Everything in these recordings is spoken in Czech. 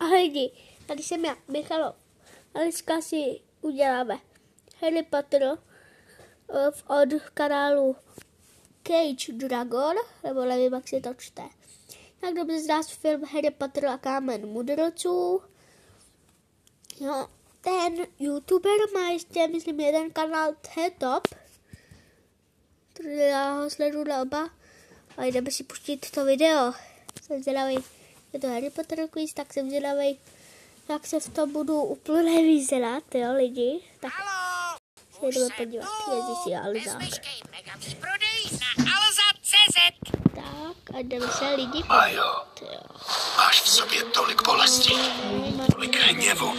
Ahoj lidi, tady jsem já, Michalo. A dneska si uděláme Harry Potter od kanálu Cage Dragon, nebo nevím, jak se to čte. Tak dobře zná film Harry Potter a kámen mudrců. No, ten youtuber má ještě, myslím, jeden kanál Top, protože já ho sleduju na oba. A jdeme si pustit to video. Jsem zvědavý, je to Harry Potter quiz, tak jsem zvědavý, jak se v tom budu úplně vyzrat, jo lidi. Tak se jdeme podívat, jezdí si Alzák. Tak a jdeme se lidi podívat, jo. Máš v sobě tolik bolesti, tolik hněvu.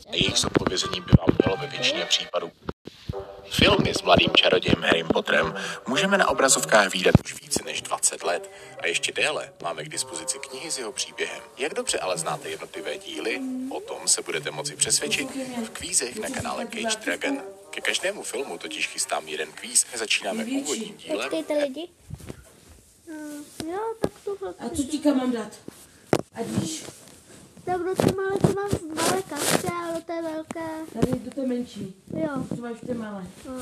A jejich zodpovězení by vám mělo ve většině případů. Filmy s mladým čarodějem Harrym Potterem můžeme na obrazovkách vídat už více než 20 let a ještě déle máme k dispozici knihy s jeho příběhem. Jak dobře ale znáte jednotlivé díly, o tom se budete moci přesvědčit v kvízech na kanále Cage Dragon. Ke každému filmu totiž chystám jeden kvíz. Začínáme úvodním dílem. Počkejte lidi. Jo, tak tohle. A co ti kam mám dát? Ať víš. Tak do té malé to mám v malé kapce a do té velké. Tady do té menší. Jo. To, co máš v té malé. No.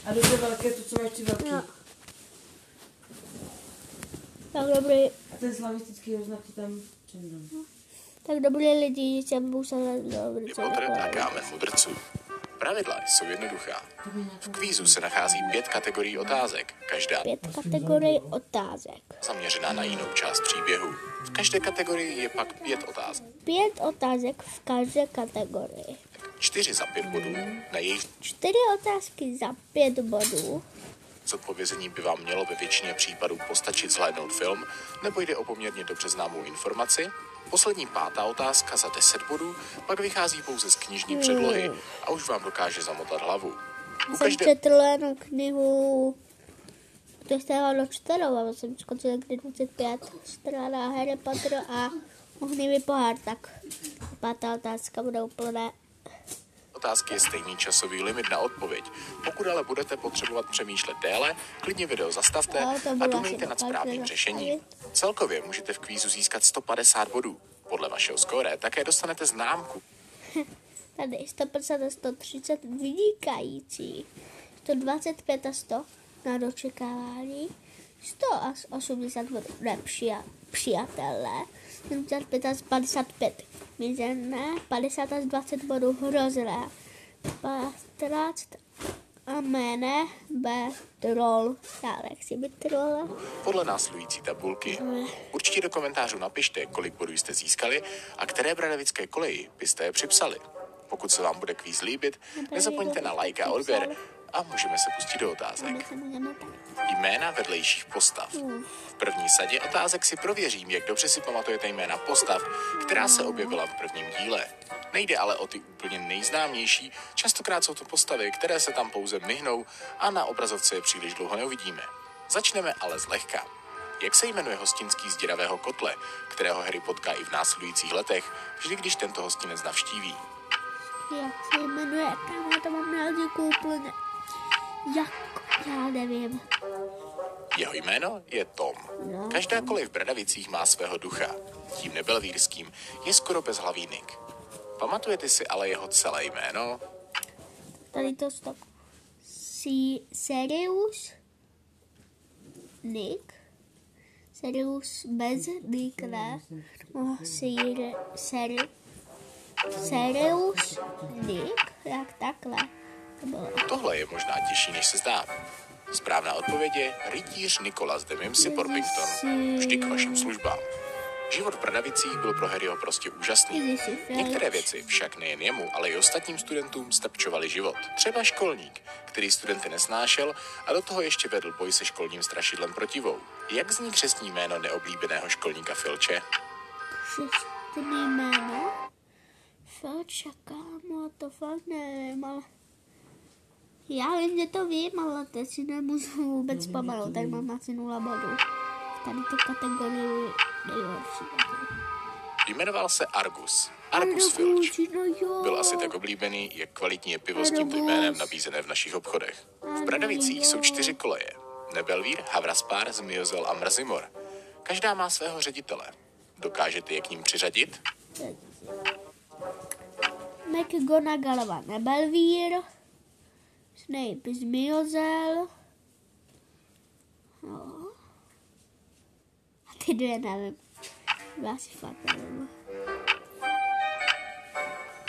A do té velké, to, co máš ty velký. Jo. Tak dobrý. A ten slavistický odznak ti tam přendám. Tak dobrý lidi, jsem musel dobrý. Harry Potter a kámen mudrců. Pravidla jsou jednoduchá. V kvízu se nachází 5 kategorií otázek. Každá 5 kategorií otázek. zaměřená na jinou část příběhu. V každé kategorii je pak 5 otázek. 5 otázek v každé kategorii. 4 za 5 bodů, na jejich 4 otázky za 5 bodů. zodpovězení by vám mělo ve většině případů postačit zhlédnout film, nebo jde o poměrně dobře známou informaci. Poslední 5. otázka za 10 bodů pak vychází pouze z knižní předlohy a už vám dokáže zamotat hlavu. U Jsem každé četl jenom knihu, to jste do 4, ale jsem skočil někdy 25 strana Harry Potter a ohnivý pohár, tak 5. otázka bude úplně. otázky je stejný časový limit na odpověď. Pokud ale budete potřebovat přemýšlet déle, klidně video zastavte No, to a bylo dumejte asi nad dokáže správným řešením. Celkově můžete v kvízu získat 150 bodů. Podle vašeho skóre také dostanete známku. Tady 150 a 130 vynikající, 125 a 100 na dočekávání, 100 až 80 bodů přijatelné, 75 až 55 mizerné, 50 až 20 bodů hrozné, 15 a jméne B troll. Já nechci být troll. Podle následující tabulky. Určitě do komentářů napište, kolik bodů jste získali a které bradavické koleji byste je připsali. Pokud se vám bude kvíz líbit, nezapomeňte na like a odběr a můžeme se pustit do otázek. Jména vedlejších postav. V první sadě otázek si prověřím, jak dobře si pamatujete jména postav, která se objevila v prvním díle. Nejde ale o ty úplně nejznámější, častokrát jsou to postavy, které se tam pouze myhnou a na obrazovce je příliš dlouho neuvidíme. Začneme ale zlehka. Jak se jmenuje hostinský z Děravého kotle, kterého Harry potká i v následujících letech, vždy když tento hostinec navštíví? Jak se jmenuje, tam já to mám na jazyku úplně. Jak? Já nevím. Jeho jméno je Tom. Každá kolej v Bradavicích má svého ducha. Tím nebelvírským je skoro bezhlavý Nick. Pamatujete si ale jeho celé jméno? Tady to stop. Sirius Nick. Sirius bez Nick, ne? No, Sirius Nick? Jak takhle? To bylo. Tohle je možná těžší, než se zdá. Správná odpověď je rytíř Nicholas de Mimsy Porpington. Vždy k vašim službám. Život v Bradavicích byl pro Harryho prostě úžasný. Některé věci však nejen jemu, ale i ostatním studentům strpčovaly život. Třeba školník, který studenty nesnášel a do toho ještě vedl boj se školním strašidlem protivou. Jak zní křestní jméno neoblíbeného školníka Filče? Křestní jméno? Filče, kámo, to fakt nevím, ale... Já vím, že to vím, ale teď si nemůžu vůbec pamatovat, tak mám asi 0 bodů. Tady to kategorii nejhorší. Jmenoval se Argus. Argus Filch. Byl asi tak oblíbený, jak kvalitní je pivo s tímto jménem nabízené v našich obchodech. V Bradavicích jsou 4 koleje. Nebelvír, Havraspár, Zmiozel a Mrzimor. Každá má svého ředitele. Dokážete je k ním přiřadit? McGonagallová Nebelvír, Snape Zmiozel, no. A ty dvě nevím. Já si fakt nevím.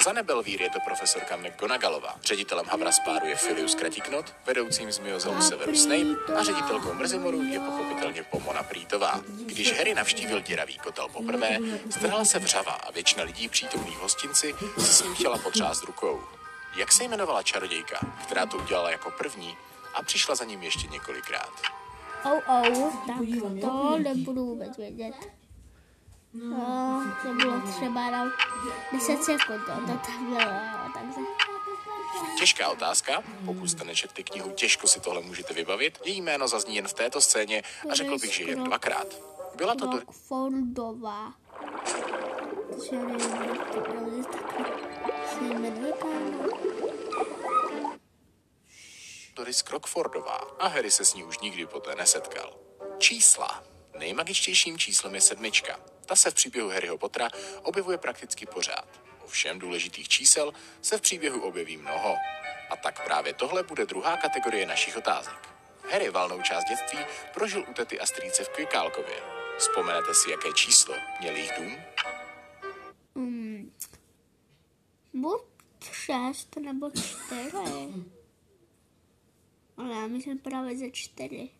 Za Nebelvír je to profesorka McGonagallová. Ředitelem Havraspáru je Filius Kratiknot, vedoucím Zmiozelu Severus Snape a ředitelkou Mrzimoru je pochopitelně Pomona Prýtová. Když Harry navštívil děravý kotel poprvé, strhla se vřava a většina lidí přítomných v hostinci si s ním chtěla potřást rukou. Jak se jmenovala čarodějka, která to udělala jako první a přišla za ním ještě několikrát? Tak to nebudu vůbec vědět. No, to bylo třeba na 10 sekund, to tam bylo, takže... Těžká otázka, pokud jste nečetli knihu, těžko si tohle můžete vybavit. Její jméno zazní jen v této scéně a řekl bych, že jen dvakrát. Byla to Fordová. Doris Crockfordová a Harry se s ní už nikdy poté nesetkal. Čísla. Nejmagičtějším číslem je 7. Ta se v příběhu Harryho Pottera objevuje prakticky pořád. Ovšem důležitých čísel se v příběhu objeví mnoho. A tak právě tohle bude druhá kategorie našich otázek. Harry valnou část dětství prožil u tety a strýce v Kvikálkově. Vzpomenete si, jaké číslo měl jejich dům? Buď 6 nebo 4. Ale já myslím právě ze 4.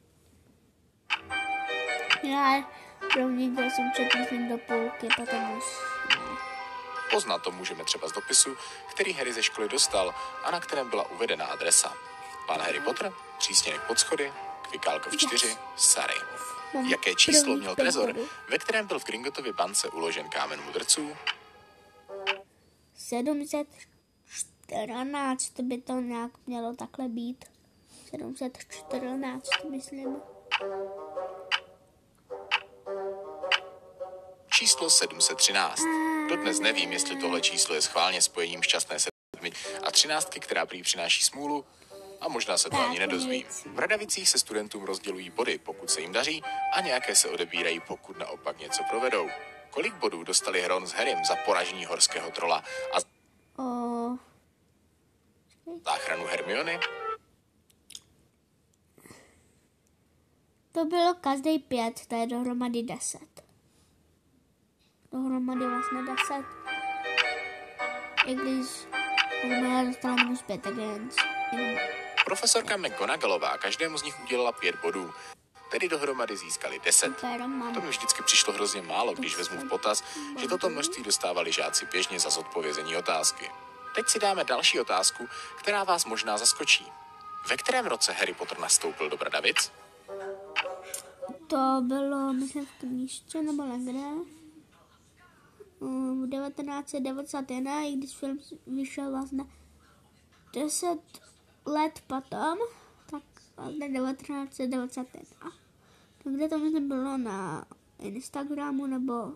Já rovně jsem četl do půlky, potom už ne. Poznat to můžeme třeba z dopisu, který Harry ze školy dostal a na kterém byla uvedena adresa. Pan Harry Potter, Přístěnek pod schody, Kvikálkov 4, Surrey. Jaké číslo měl trezor, ve kterém byl v Gringottově bance uložen kámen mudrců? 714, to by to nějak mělo takhle být. 714, myslím. Číslo 713. Dodnes nevím, jestli tohle číslo je schválně spojením šťastné 7 a 13, která prý přináší smůlu, a možná se to ani nedozvím. V Radavicích se studentům rozdělují body, pokud se jim daří, a nějaké se odebírají, pokud naopak něco provedou. Kolik bodů dostali Ron s Harrym za poražení horského trola a záchranu Hermiony? To bylo každý 5, to je dohromady 10. Dohromady vlastně 10. I když Hermiona dostala minus 5, tak jen. Profesorka McGonagallová každému z nich udělala 5 bodů, tedy dohromady získali 10. To mi vždycky přišlo hrozně málo, když vezmu v potaz, že toto množství dostávali žáci běžně za zodpovězení otázky. Teď si dáme další otázku, která vás možná zaskočí. Ve kterém roce Harry Potter nastoupil do Bradavic? To bylo, myslím, v knížce nebo někde. 1991, i když film vyšel vlastně 10 let potom, tak vlastně 1991. Takže to myslím bylo na Instagramu nebo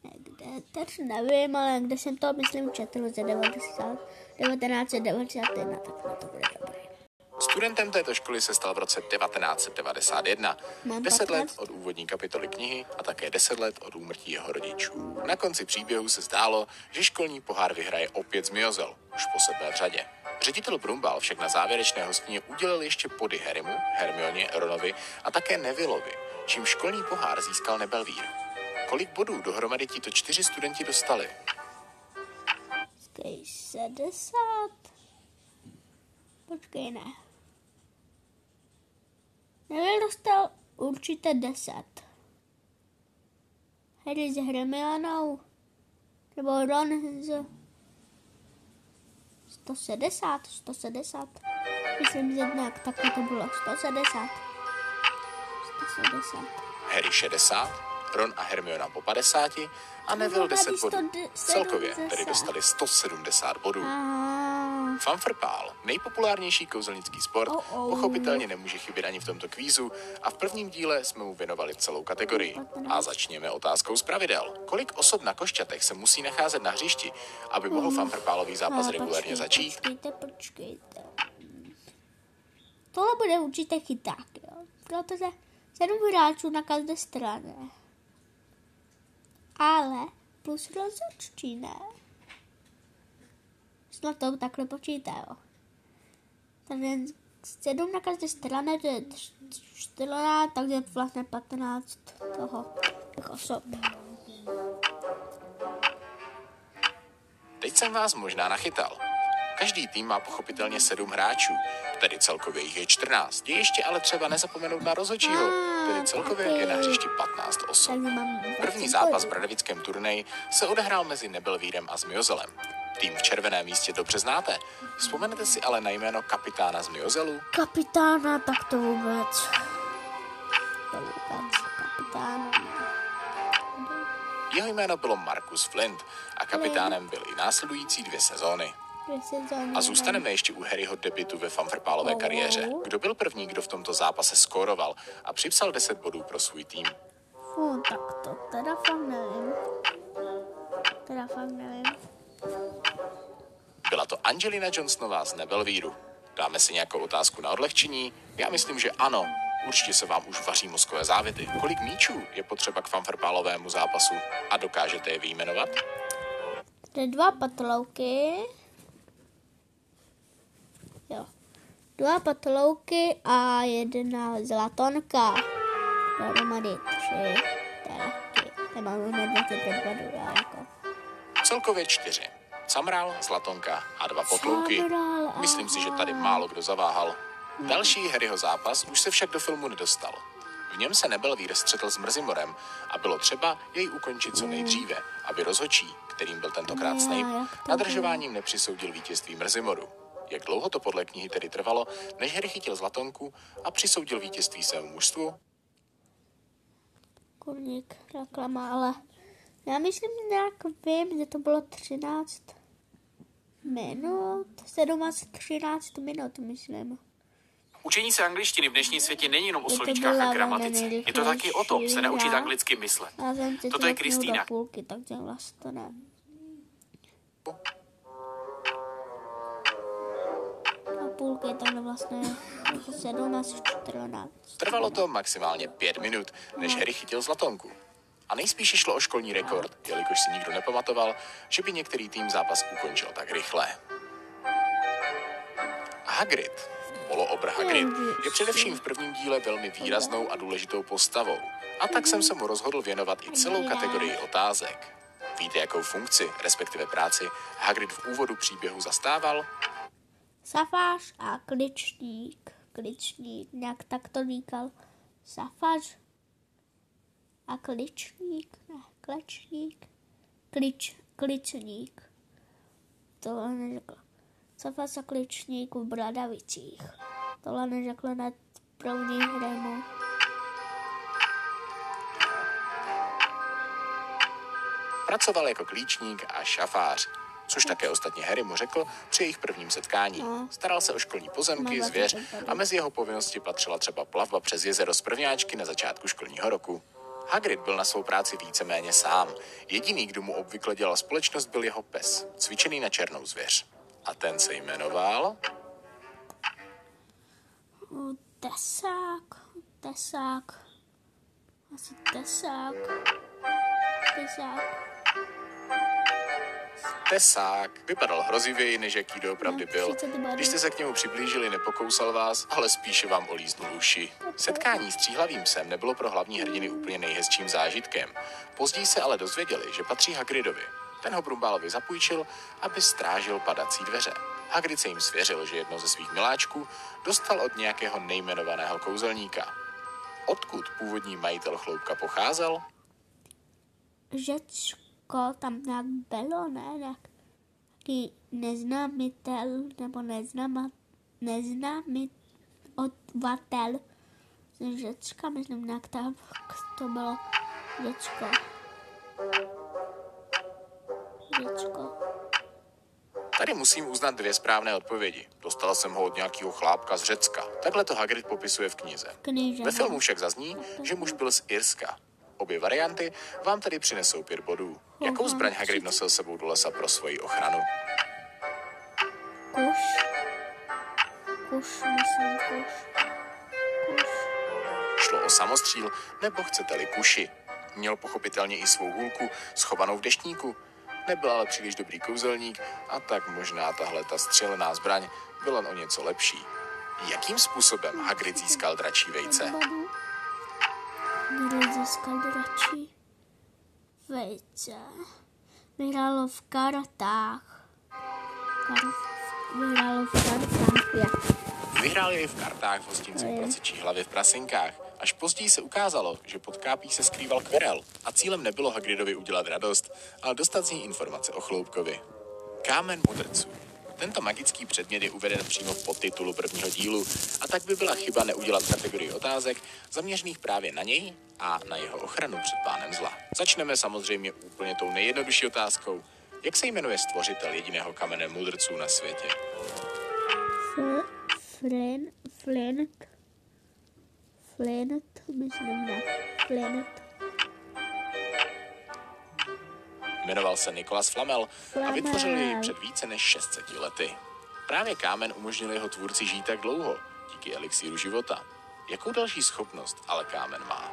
někde, teď nevím, ale kde jsem to, myslím, četl za 1991, tak na to bude dobrý. Studentem této školy se stal v roce 1991. Mám 10 let 15. od úvodní kapitoly knihy a také 10 let od úmrtí jeho rodičů. Na konci příběhu se zdálo, že školní pohár vyhraje opět Zmiozel, už po 7. řadě. Ředitel Brumbal však na závěrečné hostině udělil ještě body Harrymu, Hermioně, Ronovi a také Nevillovi, čím školní pohár získal Nebelvír. Kolik bodů dohromady tito 4 studenti dostali? 70. Počkej, ne. Neville dostal určitě 10. Harry s Hermionou. Nebo Ron z 170. Myslím, že nějak takhle to bylo. 170. Harry 60, Ron a Hermiona po 50 a Neville 10 bodů. Celkově tedy dostali 170 bodů. Fanfrpál, nejpopulárnější kouzelnický sport, pochopitelně nemůže chybět ani v tomto kvízu a v prvním díle jsme mu věnovali celou kategorii. A začněme otázkou z pravidel. Kolik osob na košťatech se musí nacházet na hřišti, aby mohl fanfrpálový zápas regulérně začít? Počkejte. Tohle bude určitě chyták, jo. Protože 7 hráčů na každé straně. Ale plus rozhodčí, ne? Snad to takhle počítá, jo. Takže 7 na každé straně, to je 14, takže vlastně 15 těch osob. Teď jsem vás možná nachytal. Každý tým má pochopitelně 7 hráčů, tedy celkově jich je 14. Je ještě ale třeba nezapomenout na rozhodčího, tedy celkově je na hřišti 15 osob. První zápas v bradavickém turnaji se odehrál mezi Nebelvírem a Zmiozelem. Tým v červeném místě dobře znáte. Vzpomenete si ale na jméno kapitána Zmiozelu? Kapitána, tak to vůbec. Kapitána. Jeho jméno bylo Marcus Flint a kapitánem byl i následující 2 sezóny. A zůstaneme ještě u Harryho debutu ve fanfrpálové kariéře. Kdo byl první, kdo v tomto zápase skóroval a připsal 10 bodů pro svůj tým? Tak to teda fakt nevím. Byla to Angelina Johnsonová z Nebelvíru. Dáme si nějakou otázku na odlehčení? Já myslím, že ano. Určitě se vám už vaří mozkové závity. Kolik míčů je potřeba k fanfrpálovému zápasu a dokážete je vyjmenovat? 2 patlouky. Jo. 2 patlouky a 1 zlatonka. Dohromady 3 telky. Máme 25 bodů, jako. Celkově 4. Camrál, zlatonka a 2 potlouky. Myslím si, že tady málo kdo zaváhal. Další Harryho zápas už se však do filmu nedostal. V něm se Nebelvír střetl s Mrzimorem a bylo třeba jej ukončit co nejdříve, aby rozhodčí, kterým byl tentokrát Snape, nadržováním nepřisoudil vítězství Mrzimoru. Jak dlouho to podle knihy tedy trvalo, než Harry chytil zlatonku a přisoudil vítězství svému mužstvu? Kurník, reklama, ale já myslím, nějak vím, že to bylo 13 minut, 7 až 13 minut, myslím. Učení se angličtiny v dnešním světě není jenom o slovíčkách a gramatice. Je to taky o tom se naučit anglicky myslet. Toto je Kristýna. Takže vlastně ne. A půlky tam vlastně 7 až 14. Trvalo to maximálně 5 minut, než Harry chytil zlatonku. A nejspíše šlo o školní rekord, jelikož si nikdo nepamatoval, že by některý tým zápas ukončil tak rychle. Hagrid, poloobr Hagrid, je především v prvním díle velmi výraznou a důležitou postavou. A tak jsem se mu rozhodl věnovat i celou kategorii otázek. Víte, jakou funkci, respektive práci, Hagrid v úvodu příběhu zastával? Safář a kličník. Kličník, nějak tak to říkal. Safář a kličník, ne, klečník. Kličník. Tohle neřekl. Safář a kličník v Bradavicích. Tohle neřekl na první hrému. Pracoval jako klíčník a šafář, což také ostatně Harry mu řekl při jejich prvním setkání. Staral se o školní pozemky, zvěř a mezi jeho povinnosti patřila třeba plavba přes jezero z prvňáčky na začátku školního roku. Hagrid byl na svou práci víceméně sám. Jediný, kdo mu obvykle dělal společnost, byl jeho pes, cvičený na černou zvěř. A ten se jmenoval... Tesák. Asi tesák. Tesák vypadal hrozivěji, než jaký doopravdy byl. Když jste se k němu přiblížili, nepokousal vás, ale spíše vám olíznul uši. Setkání s tříhlavým psem nebylo pro hlavní hrdiny úplně nejhezčím zážitkem. Později se ale dozvěděli, že patří Hagridovi. Ten ho Brumbálovi zapůjčil, aby strážil padací dveře. Hagrid se jim svěřil, že jedno ze svých miláčků dostal od nějakého nejmenovaného kouzelníka. Odkud původní majitel chloupka pocházel? Řecko tam nějak bylo, ne? Nějaký neznámitel nebo neznámitovatel z Řecka, myslím, nějak tak to bylo Řecko. Tady musím uznat 2 správné odpovědi. Dostal jsem ho od nějakého chlápka z Řecka. Takhle to Hagrid popisuje v knize. Ve filmu však zazní, že muž byl z Irska. Obě varianty vám tady přinesou 5 bodů. Jakou zbraň Hagrid nosil sebou do lesa pro svoji ochranu? Kuš. Šlo o samostříl, nebo chcete-li kuši? Měl pochopitelně i svou hůlku schovanou v deštníku. Nebyl ale příliš dobrý kouzelník a tak možná tahle ta střelená zbraň byla o něco lepší. Jakým způsobem Hagrid získal dračí vejce? Hagrid získal dračí vejce. Vyhrálo v kartách. Vyhrál jej v kartách v hostinci u prasečí hlavy v Prasinkách. Až později se ukázalo, že pod kápí se skrýval Quirrell a cílem nebylo Hagridovi udělat radost, ale dostat z ní informace o Chloupkovi. Kámen mudrců. Tento magický předmět je uveden přímo v podtitulu prvního dílu a tak by byla chyba neudělat kategorii otázek zaměřených právě na něj a na jeho ochranu před pánem zla. Začneme samozřejmě úplně tou nejjednodušší otázkou. Jak se jmenuje stvořitel jediného kamene mudrců na světě? Jmenoval se Nicolas Flamel a vytvořil jej před více než 600 lety. Právě kámen umožnil jeho tvůrci žít tak dlouho, díky elixíru života. Jakou další schopnost ale kámen má?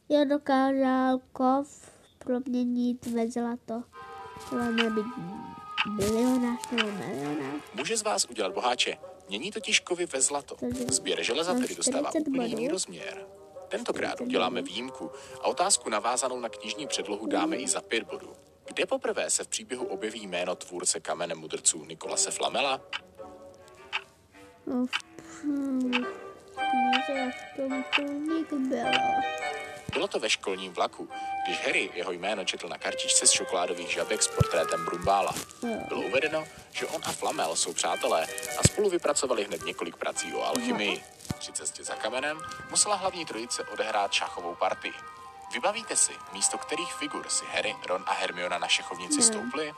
Já dokázal kov proměnit ve zlato. Máme být bilionář nebo milionář. Může z vás udělat boháče. Mění totiž kovy ve zlato. Sběr železa tedy dostává úplně jiný rozměr. Tentokrát uděláme výjimku a otázku navázanou na knižní předlohu dáme i za 5 bodů. Kde poprvé se v příběhu objeví jméno tvůrce kamene mudrců Nicolase Flamela? Bylo to ve školním vlaku, když Harry jeho jméno četl na kartičce z čokoládových žabek s portrétem Brumbála. Bylo uvedeno, že on a Flamel jsou přátelé a spolu vypracovali hned několik prací o alchymii. Při cestě za kamenem musela hlavní trojice odehrát šachovou partii. Vybavíte si, místo kterých figur si Harry, Ron a Hermiona na šachovnici stoupli?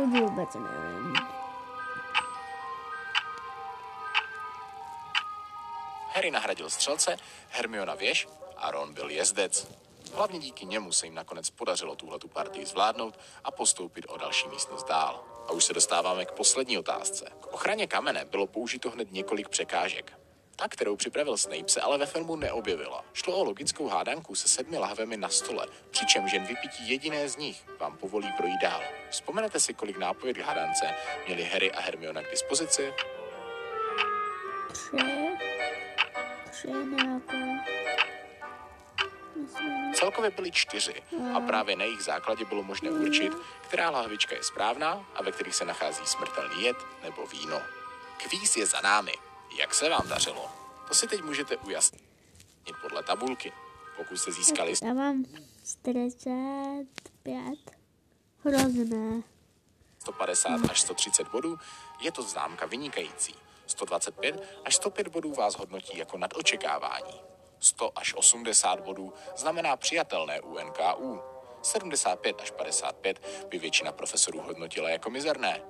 Vůbec nevím. Harry nahradil střelce, Hermiona věž a Ron byl jezdec. Hlavně díky němu se jim nakonec podařilo tuhletu partii zvládnout a postoupit o další místnost dál. A už se dostáváme k poslední otázce. K ochraně kamene bylo použito hned několik překážek. Ta, kterou připravil Snape, se ale ve filmu neobjevila. Šlo o logickou hádanku se 7 lahvemi na stole, přičemž jen vypití jediné z nich vám povolí projít dál. Vzpomenete si, kolik nápojek hádance měli Harry a Hermiona k dispozici? 3 nějaké. Celkově byly 4 a právě na jejich základě bylo možné určit, která lahvička je správná a ve kterých se nachází smrtelný jed nebo víno. Kvíz je za námi. Jak se vám dařilo? To si teď můžete ujasnit podle tabulky. Pokud jste získali... Já mám 45. Hrozné. 150 až 130 bodů, je to známka vynikající. 125 až 105 bodů vás hodnotí jako nad očekávání. 100 až 80 bodů znamená přijatelné u NKU. 75 až 55 by většina profesorů hodnotila jako mizerné.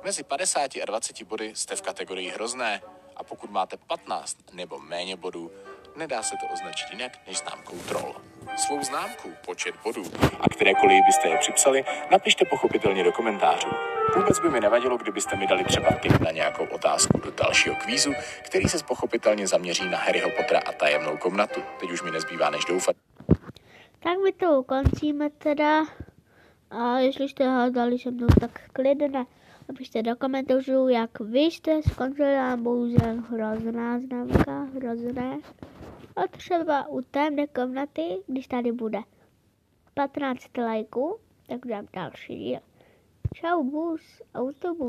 Mezi 50 a 20 body jste v kategorii hrozné a pokud máte 15 nebo méně bodů, nedá se to označit jinak než známkou troll. Svou známku, počet bodů a kterékoliv byste je připsali, napište pochopitelně do komentářů. Vůbec by mi nevadilo, kdybyste mi dali třeba tip na nějakou otázku do dalšího kvízu, který se pochopitelně zaměří na Harryho Pottera a tajemnou komnatu. Teď už mi nezbývá než doufat. Tak my to ukončíme teda. A jestli jste hádali se mnou, tak klidně napište do komentářů, jak vy jste skončili, a bohužel hrozná známka, hrozné. A třeba u temné komnaty, když tady bude 15 lajků, tak dám další díl. Čau bus, autobus.